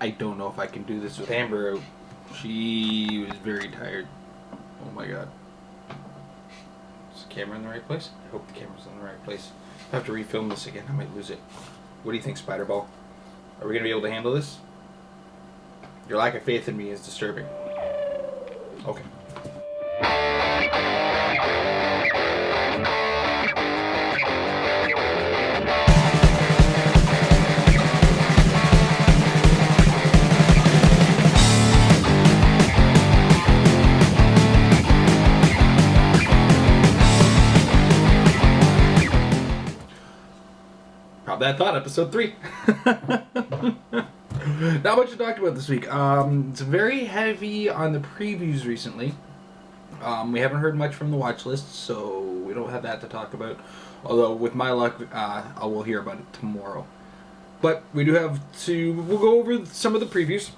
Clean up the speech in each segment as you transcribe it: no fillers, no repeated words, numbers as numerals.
I don't know if I can do this with Amber. She was very tired. Oh my god. Is the camera in the right place? I hope the camera's in the right place. If I have to refilm this again, I might lose it. What do you think, Spiderball? Are we going to be able to handle this? Your lack of faith in me is disturbing. Okay. Prob That Thought, episode 3. Not much to talk about this week. It's very heavy on the previews recently. We haven't heard much from the watch list, so we don't have that to talk about. Although, with my luck, I will hear about it tomorrow. But we do have to... We'll go over some of the previews.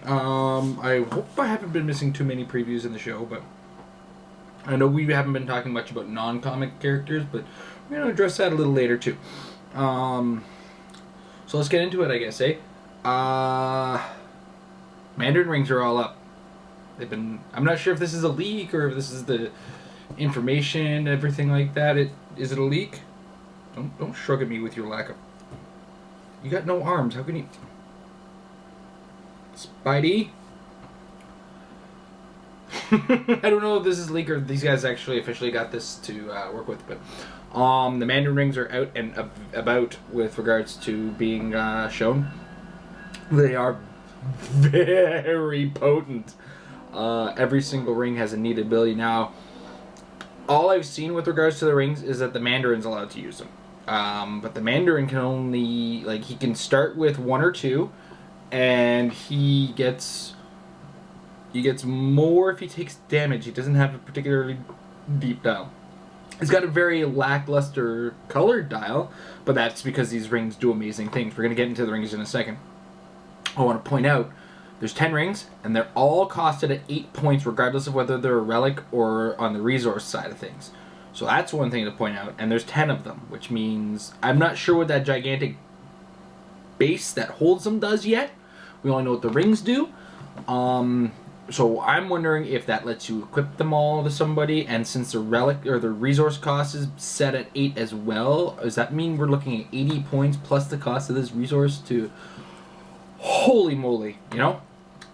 I hope I haven't been missing too many previews in the show, but... I know we haven't been talking much about non-comic characters, but we're going to address that a little later, too. So let's get into it, I guess, eh? Mandarin rings are all up. They've been... I'm not sure if this is a leak or if this is the information, everything like that. Is it a leak? Don't shrug at me with your lack of... You got no arms. How can you... Spidey? I don't know if this is a leak or if these guys actually officially got this to work with, but the Mandarin rings are out and about with regards to being shown. They are very potent. Every single ring has a neat ability. Now, all I've seen with regards to the rings is that the Mandarin's allowed to use them. But the Mandarin can only, like, he can start with 1 or 2, and he gets more if he takes damage. He doesn't have a particularly deep dial. He's got a very lackluster colored dial, but that's because these rings do amazing things. We're going to get into the rings in a second. I want to point out, there's 10 rings, and they're all costed at 8 points, regardless of whether they're a relic or on the resource side of things. So that's one thing to point out, and there's 10 of them, which means I'm not sure what that gigantic base that holds them does yet. We only know what the rings do. So I'm wondering if that lets you equip them all to somebody, and since the relic or the resource cost is set at 8 as well, does that mean we're looking at 80 points plus the cost of this resource to... Holy moly, you know?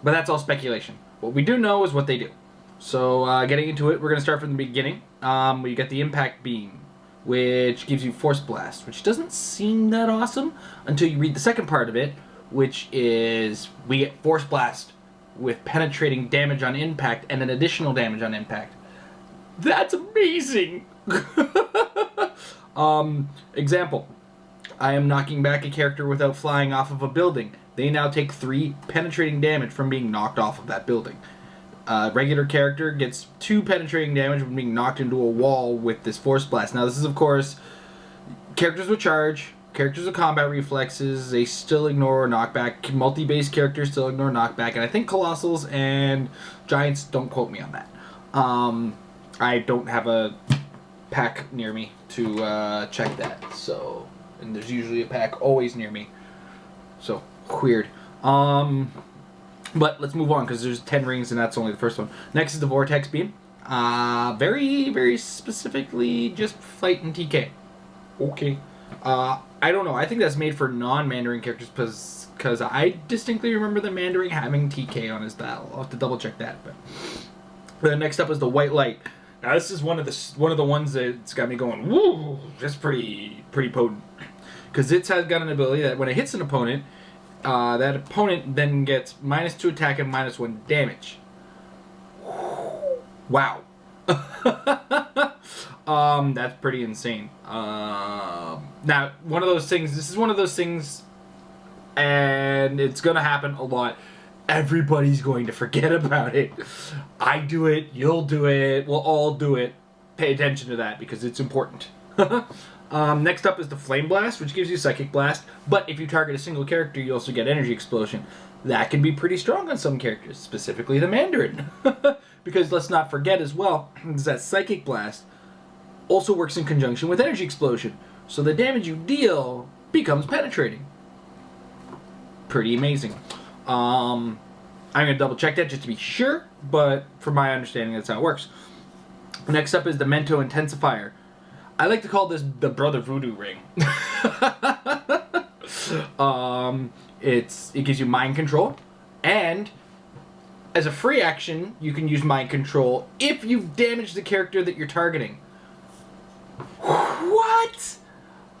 But that's all speculation. What we do know is what they do. So getting into it, we're going to start from the beginning. We get the impact beam, which gives you force blast, which doesn't seem that awesome until you read the second part of it, which is we get force blast with penetrating damage on impact and an additional damage on impact. That's amazing! Example. I am knocking back a character without flying off of a building. They now take 3 penetrating damage from being knocked off of that building. Regular character gets 2 penetrating damage from being knocked into a wall with this force blast. Now this is, of course, characters with charge, characters with combat reflexes, they still ignore knockback. Multi-base characters still ignore knockback. And I think Colossals and Giants, don't quote me on that. I don't have a pack near me to check that. So, and there's usually a pack always near me. So, weird. But let's move on because there's 10 rings and that's only the first one. Next is the Vortex Beam. Very, very specifically just fight and TK. Okay. I don't know. I think that's made for non-Mandarin characters because I distinctly remember the Mandarin having TK on his dial. I'll have to double check that. But then next up is the White Light. Now this is one of the ones that's got me going, woo, that's pretty potent. Because it's got an ability that when it hits an opponent, that opponent then gets -2 attack and -1 damage. Wow. That's pretty insane. Now, one of those things, this is one of those things, and it's going to happen a lot. Everybody's going to forget about it. I do it, you'll do it, we'll all do it. Pay attention to that because it's important. Next up is the Flame Blast, which gives you Psychic Blast, but if you target a single character, you also get Energy Explosion. That can be pretty strong on some characters, specifically the Mandarin. Because let's not forget as well, is that Psychic Blast also works in conjunction with Energy Explosion, so the damage you deal becomes penetrating. Pretty amazing. I'm going to double check that just to be sure, but from my understanding, that's how it works. Next up is the Mento Intensifier. I like to call this the Brother Voodoo ring. It gives you mind control, and as a free action, you can use mind control if you've damaged the character that you're targeting. What?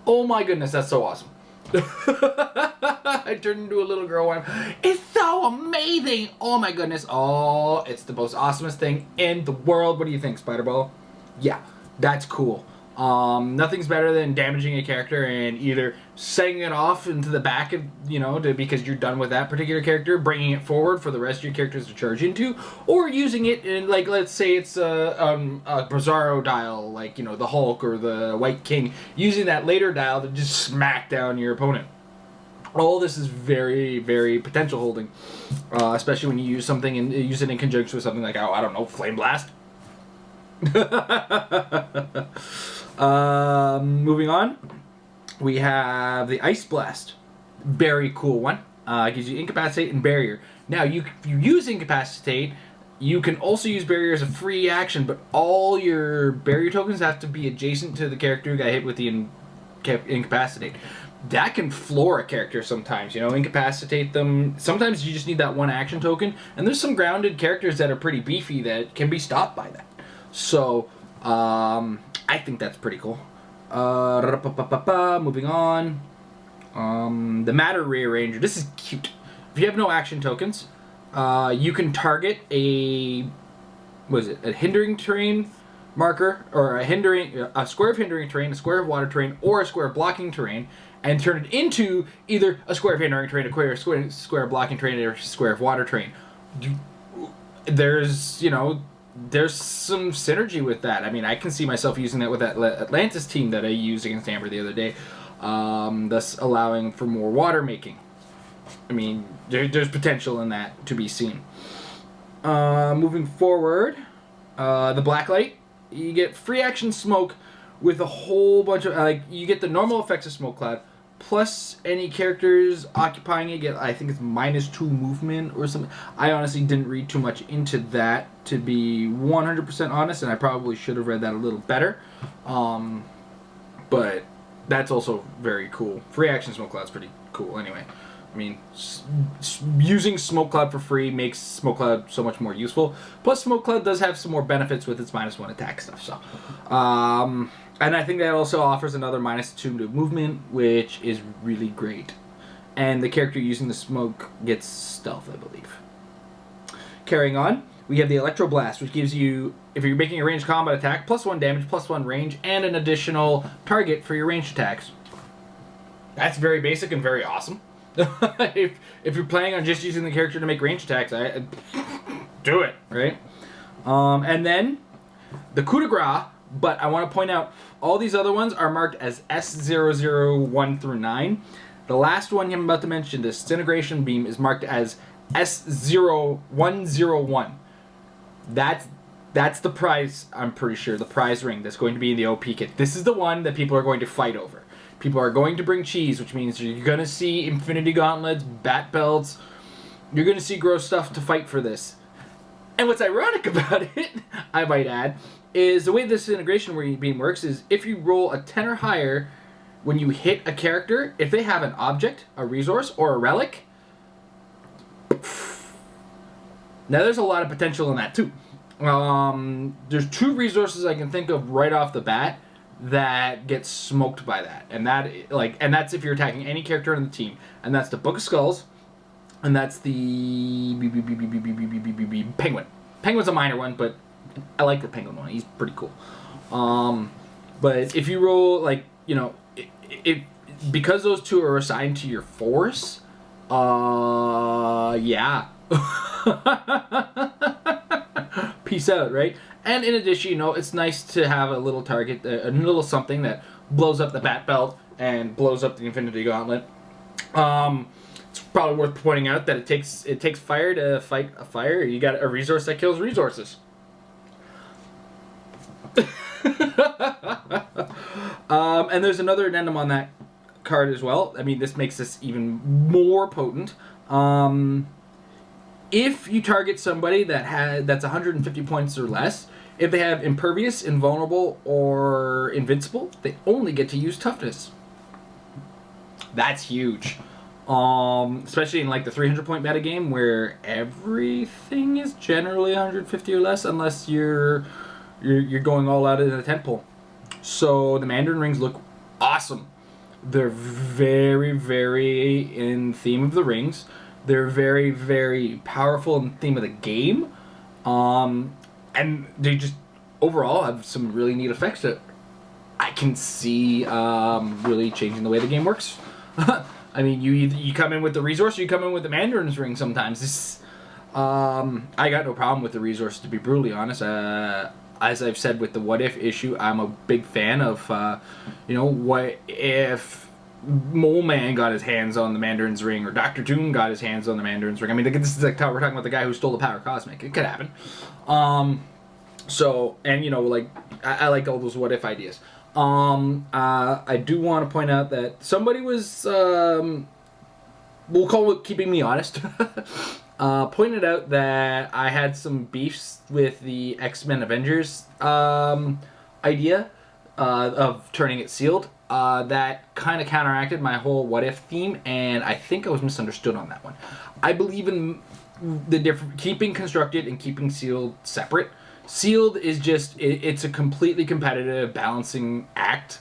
Oh my goodness, that's so awesome. I turned into a little girl and it's so amazing. Oh my goodness. Oh, it's the most awesomest thing in the world. What do you think, Spiderball? Yeah, that's cool. Nothing's better than damaging a character and either setting it off into the back of, because you're done with that particular character, bringing it forward for the rest of your characters to charge into, or using it in, like, let's say it's a Bizarro dial, like, the Hulk or the White King, using that later dial to just smack down your opponent. All this is very, very potential holding, especially when you use something and use it in conjunction with something like, I don't know, Flame Blast. Moving on, we have the Ice Blast. Very cool one. Gives you Incapacitate and Barrier. Now, if you use Incapacitate, you can also use Barrier as a free action, but all your Barrier tokens have to be adjacent to the character who got hit with the Incapacitate. That can floor a character sometimes, incapacitate them. Sometimes you just need that one action token, and there's some grounded characters that are pretty beefy that can be stopped by that. So, I think that's pretty cool. Moving on. The Matter Rearranger. This is cute. If you have no action tokens, you can target a hindering terrain marker, or a square of hindering terrain, a square of water terrain, or a square of blocking terrain, and turn it into either a square of hindering terrain, a square of blocking terrain, or a square of water terrain. There's some synergy with that. I mean, I can see myself using that with that Atlantis team that I used against Amber the other day, thus allowing for more water making. I mean, there's potential in that to be seen. Moving forward, the Blacklight. You get free action smoke with a whole bunch of, you get the normal effects of Smoke Cloud, plus any characters occupying it get, I think it's -2 movement or something. I honestly didn't read too much into that, to be 100% honest, and I probably should have read that a little better. But that's also very cool. Free action Smoke Cloud's pretty cool anyway. I mean, using Smoke Cloud for free makes Smoke Cloud so much more useful. Plus, Smoke Cloud does have some more benefits with its -1 attack stuff. So, and I think that also offers another -2 to movement, which is really great. And the character using the smoke gets stealth, I believe. Carrying on, we have the Electro Blast, which gives you, if you're making a ranged combat attack, +1 damage, +1 range, and an additional target for your ranged attacks. That's very basic and very awesome. if you're planning on just using the character to make range attacks, do it, right? And then the coup de grace, but I want to point out all these other ones are marked as S001 through 9. The last one I'm about to mention, the Disintegration Beam, is marked as S0101. That's the prize, I'm pretty sure, the prize ring that's going to be in the OP kit. This is the one that people are going to fight over. People are going to bring cheese, which means you're going to see Infinity Gauntlets, Bat Belts. You're going to see gross stuff to fight for this. And what's ironic about it, I might add, is the way this integration beam works is if you roll a 10 or higher when you hit a character, if they have an object, a resource, or a relic, now there's a lot of potential in that too. There's 2 resources I can think of right off the bat that gets smoked by that, and that's if you're attacking any character on the team, and that's the Book of Skulls, and that's the Penguin. Penguin's a minor one, but I like the Penguin one. He's pretty cool. But if you roll, because those 2 are assigned to your force, yeah. Peace out, right? And in addition, it's nice to have a little target, a little something that blows up the Bat Belt and blows up the Infinity Gauntlet. It's probably worth pointing out that it takes fire to fight a fire. You got a resource that kills resources. And there's another addendum on that card as well. I mean, this makes this even more potent. if you target somebody that's 150 points or less, if they have impervious, invulnerable, or invincible, they only get to use toughness. That's huge. Especially in like the 300 point metagame where everything is generally 150 or less unless you're going all out in a tent pole. So the Mandarin rings look awesome. They're very, very in theme of the rings. They're very, very powerful in theme of the game. And they just overall have some really neat effects that I can see really changing the way the game works. I mean, you come in with the resource, or you come in with the Mandarin's ring sometimes. I got no problem with the resource, to be brutally honest. As I've said with the what if issue, I'm a big fan of, what if Mole Man got his hands on the Mandarin's ring, or Dr. Doom got his hands on the Mandarin's ring. I mean, this is like we're talking about the guy who stole the power cosmic. It could happen. I like all those what if ideas. I do want to point out that somebody was, we'll call it keeping me honest, pointed out that I had some beefs with the X-Men Avengers idea of turning it sealed. That kind of counteracted my whole what if theme, and I think I was misunderstood on that one. I believe in the keeping constructed and keeping sealed separate. Sealed is just, it's a completely competitive balancing act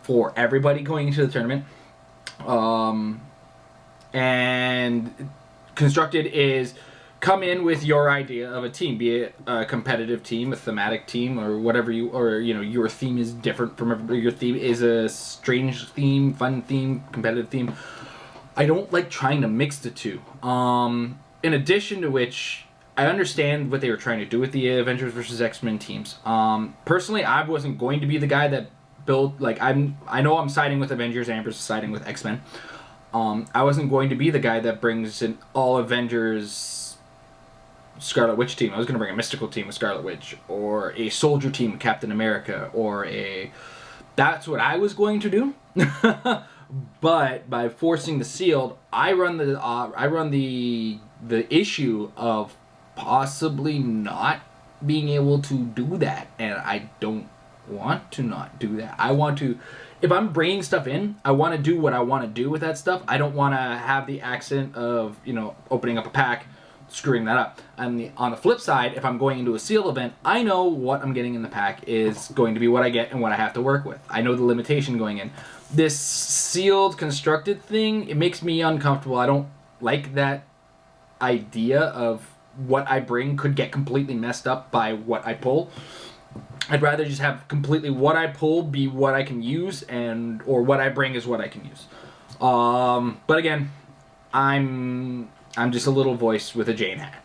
for everybody going into the tournament. And constructed is come in with your idea of a team, be it a competitive team, a thematic team, or whatever your theme is different from everybody. Your theme is a strange theme, fun theme, competitive theme. I don't like trying to mix the two. In addition to which, I understand what they were trying to do with the Avengers versus X-Men teams. Personally, I wasn't going to be the guy that built, I know I'm siding with Avengers, Amber's siding with X-Men. I wasn't going to be the guy that brings an all Avengers Scarlet Witch team. I was going to bring a mystical team with Scarlet Witch, or a soldier team with Captain America, that's what I was going to do. But by forcing the sealed, I run the issue of possibly not being able to do that, and I don't want to not do that. I want to, if I'm bringing stuff in, I want to do what I want to do with that stuff. I don't want to have the accident of opening up a pack, screwing that up. And on the flip side, if I'm going into a sealed event, I know what I'm getting in the pack is going to be what I get and what I have to work with. I know the limitation going in. This sealed constructed thing, it makes me uncomfortable. I don't like that idea of what I bring could get completely messed up by what I pull. I'd rather just have completely what I pull be what I can use, or what I bring is what I can use. But again, I'm just a little voice with a Jane hat.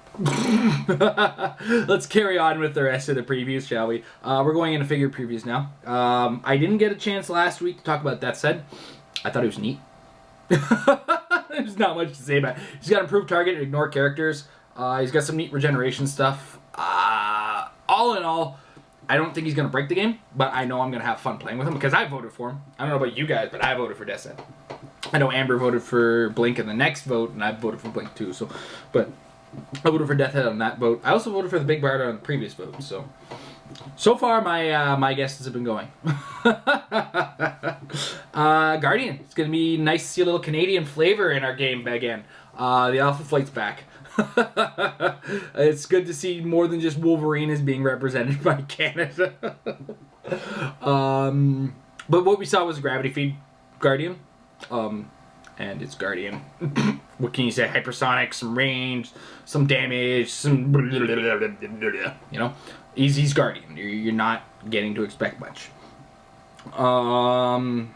Let's carry on with the rest of the previews, shall we? We're going into figure previews now. I didn't get a chance last week to talk about That Said. I thought it was neat. There's not much to say about it. He's got improved target and ignore characters. He's got some neat regeneration stuff. All in all, I don't think he's going to break the game, but I know I'm going to have fun playing with him because I voted for him. I don't know about you guys, but I voted for That Said. I know Amber voted for Blink in the next vote, and I voted for Blink too. But I voted for Deathhead on that vote. I also voted for the Big Barda on the previous vote. So far, my guesses have been going. Guardian. It's going to be nice to see a little Canadian flavor in our game again. The Alpha Flight's back. It's good to see more than just Wolverine is being represented by Canada. But what we saw was a gravity feed Guardian. And it's Guardian. What can you say? Hypersonic, some range, some damage, some... He's Guardian. You're not getting to expect much.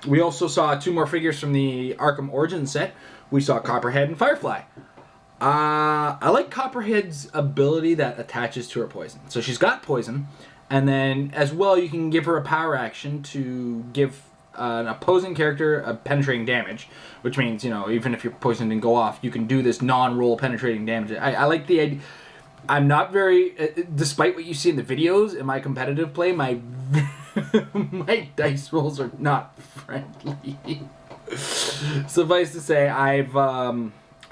We also saw 2 more figures from the Arkham Origins set. We saw Copperhead and Firefly. I like Copperhead's ability that attaches to her poison. So she's got poison, and then as well you can give her a power action to give an opposing character a penetrating damage, which means, even if your poison didn't go off, you can do this non-roll penetrating damage. I like the idea. I'm not very, despite what you see in the videos, in my competitive play, my my dice rolls are not friendly. Suffice to say, I've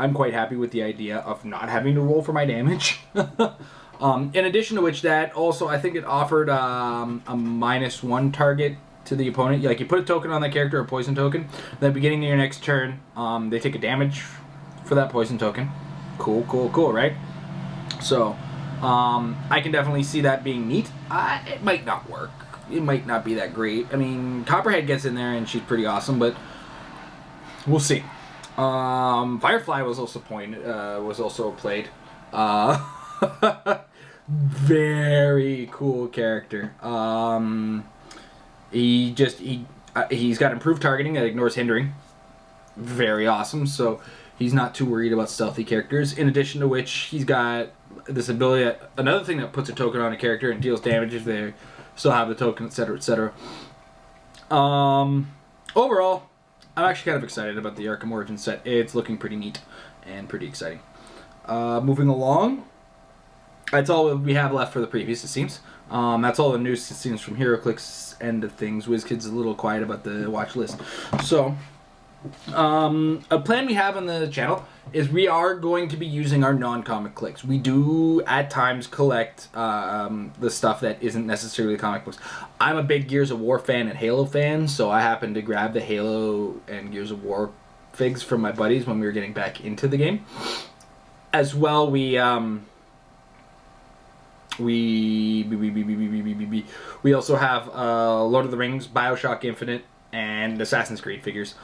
I'm quite happy with the idea of not having to roll for my damage. In addition to which, that also, I think it offered a -1 target to the opponent. Like, you put a token on that character, a poison token, then at the beginning of your next turn, they take a damage for that poison token. Cool, cool, cool, right? So, I can definitely see that being neat. It might not work. It might not be that great. I mean, Copperhead gets in there and she's pretty awesome, but we'll see. Firefly was also played. Very cool character. He's got improved targeting that ignores hindering. Very awesome. So he's not too worried about stealthy characters. In addition to which, he's got this ability, another thing that puts a token on a character and deals damage if they still have the token, etc., etc. Overall, I'm actually kind of excited about the Arkham Origins set. It's looking pretty neat and pretty exciting. Moving along, that's all we have left for the previews, it seems. That's all the news, it seems, from Heroclix end of things. WizKid's a little quiet about the watch list. So, a plan we have on the channel is we are going to be using our non-comic clicks. We do, at times, collect the stuff that isn't necessarily comic books. I'm a big Gears of War fan and Halo fan, so I happened to grab the Halo and Gears of War figs from my buddies when we were getting back into the game. As well, we also have Lord of the Rings, BioShock Infinite, and Assassin's Creed figures.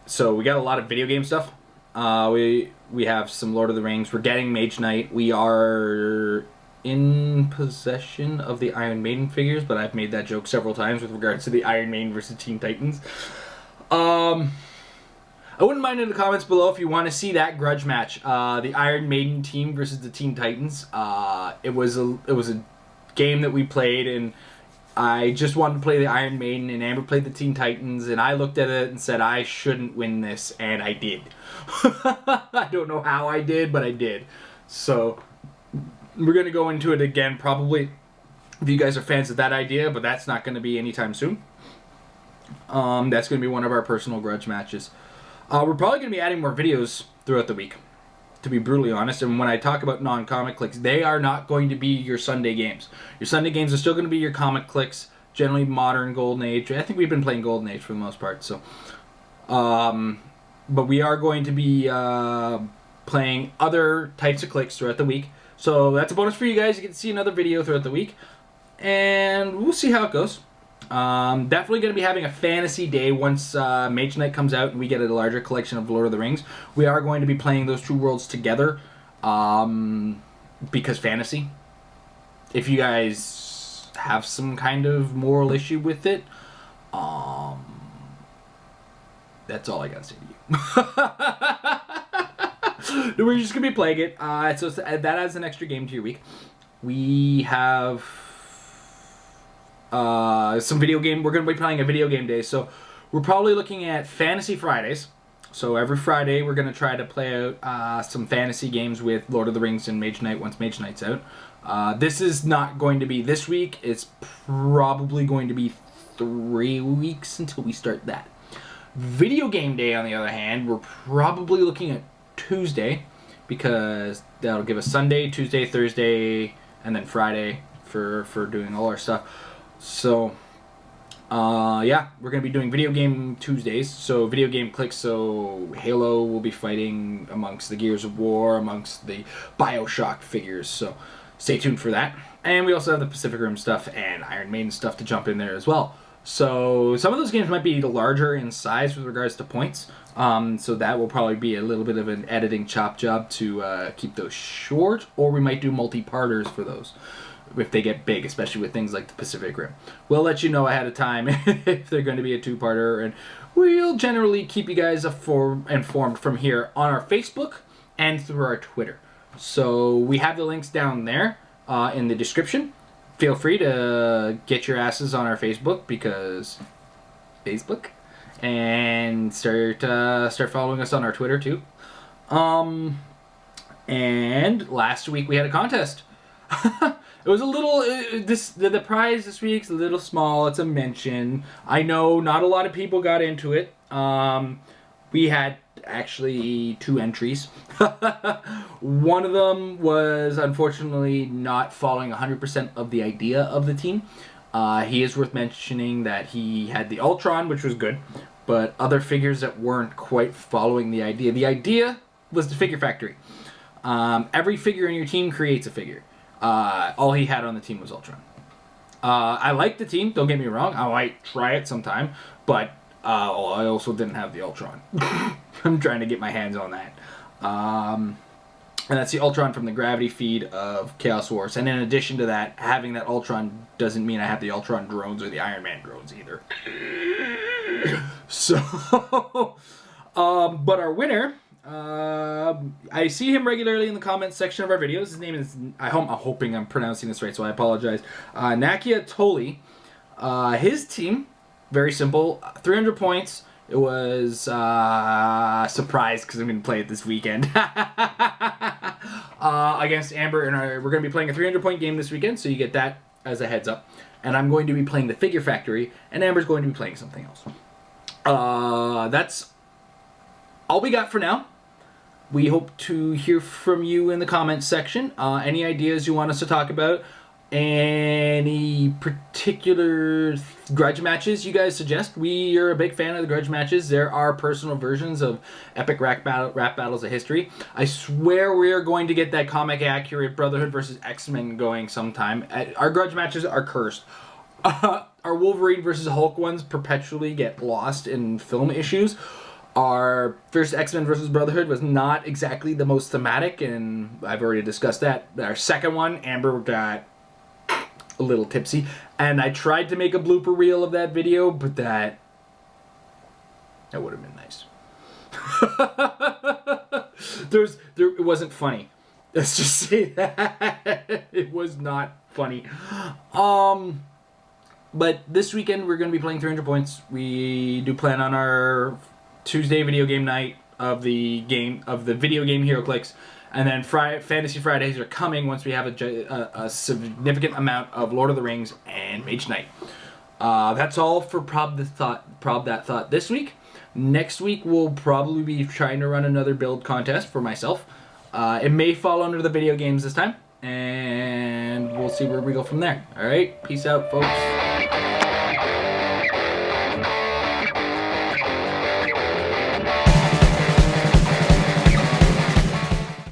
So we got a lot of video game stuff. We have some Lord of the Rings. We're getting Mage Knight. We are in possession of the Iron Maiden figures, but I've made that joke several times with regards to the Iron Maiden versus Teen Titans. I wouldn't mind in the comments below if you want to see that grudge match. The Iron Maiden team versus the Teen Titans. It was a game that we played, and I just wanted to play the Iron Maiden, and Amber played the Teen Titans, and I looked at it and said I shouldn't win this, and I did. I don't know how I did, but I did. So we're going to go into it again probably if you guys are fans of that idea, but that's not going to be anytime soon. That's going to be one of our personal grudge matches. We're probably going to be adding more videos throughout the week, to be brutally honest. And when I talk about non-comic clicks, they are not going to be your Sunday games. Your Sunday games are still going to be your comic clicks, generally modern, Golden Age. I think we've been playing Golden Age for the most part. So, but we are going to be playing other types of clicks throughout the week. So that's a bonus for you guys. You get to see another video throughout the week. And we'll see how it goes. Definitely going to be having a fantasy day once Mage Knight comes out and we get a larger collection of Lord of the Rings. We are going to be playing those two worlds together because fantasy. If you guys have some kind of moral issue with it, that's all I got to say to you. We're just going to be playing it. So that adds an extra game to your week. We have some video game. We're going to be playing a video game day, so we're probably looking at Fantasy Fridays. So every Friday we're going to try to play out some fantasy games with Lord of the Rings and Mage Knight once Mage Knight's out. This is not going to be this week. It's probably going to be 3 weeks until we start that. Video game day, on the other hand, we're probably looking at Tuesday, because that'll give us Sunday, Tuesday, Thursday, and then Friday for doing all our stuff. So, yeah, we're going to be doing video game Tuesdays, so video game clicks, so Halo will be fighting amongst the Gears of War, amongst the BioShock figures, so stay tuned for that. And we also have the Pacific Rim stuff and Iron Maiden stuff to jump in there as well. So some of those games might be larger in size with regards to points, so that will probably be a little bit of an editing chop job to keep those short, or we might do multi-parters for those if they get big, especially with things like the Pacific Rim. We'll let you know ahead of time if they're going to be a two-parter, and we'll generally keep you guys informed from here on our Facebook and through our Twitter. So we have the links down there in the description. Feel free to get your asses on our Facebook, because Facebook, and start following us on our Twitter too. And last week we had a contest. It was a little, the prize this week's a little small. It's a mention. I know not a lot of people got into it. We had actually 2 entries. One of them was unfortunately not following 100% of the idea of the team. He is worth mentioning that he had the Ultron, which was good, but other figures that weren't quite following the idea. The idea was the figure factory. Every figure in your team creates a figure. All he had on the team was Ultron. I like the team, don't get me wrong. I might try it sometime, but I also didn't have the Ultron. I'm trying to get my hands on that. And that's the Ultron from the Gravity feed of Chaos Wars. And in addition to that, having that Ultron doesn't mean I have the Ultron drones or the Iron Man drones either. So, but our winner, I see him regularly in the comments section of our videos. His name is, I'm hoping I'm pronouncing this right, so I apologize. Nakia Toli. His team, very simple, 300 points. It was surprise because I'm going to play it this weekend against Amber, and we're going to be playing a 300-point game this weekend, so you get that as a heads up. And I'm going to be playing the Figure Factory, and Amber's going to be playing something else. That's all we got for now. We hope to hear from you in the comments section. Any ideas you want us to talk about? Any particular grudge matches you guys suggest? We are a big fan of the grudge matches. There are personal versions of epic rap battles of history. I swear we are going to get that comic accurate Brotherhood versus X-Men going sometime. Our grudge matches are cursed. Our Wolverine versus Hulk ones perpetually get lost in film issues. Our first X-Men versus Brotherhood was not exactly the most thematic, and I've already discussed that. Our second one, Amber got a little tipsy, and I tried to make a blooper reel of that video, but that would have been nice. It wasn't funny. Let's just say that. It was not funny. But this weekend we're going to be playing 300 points. We do plan on our Tuesday video game night of the video game Heroclix. And then Fantasy Fridays are coming once we have a significant amount of Lord of the Rings and Mage Knight. That's all for Prob That Thought this week. Next week we'll probably be trying to run another build contest for myself. It may fall under the video games this time, and we'll see where we go from there. All right, peace out, folks.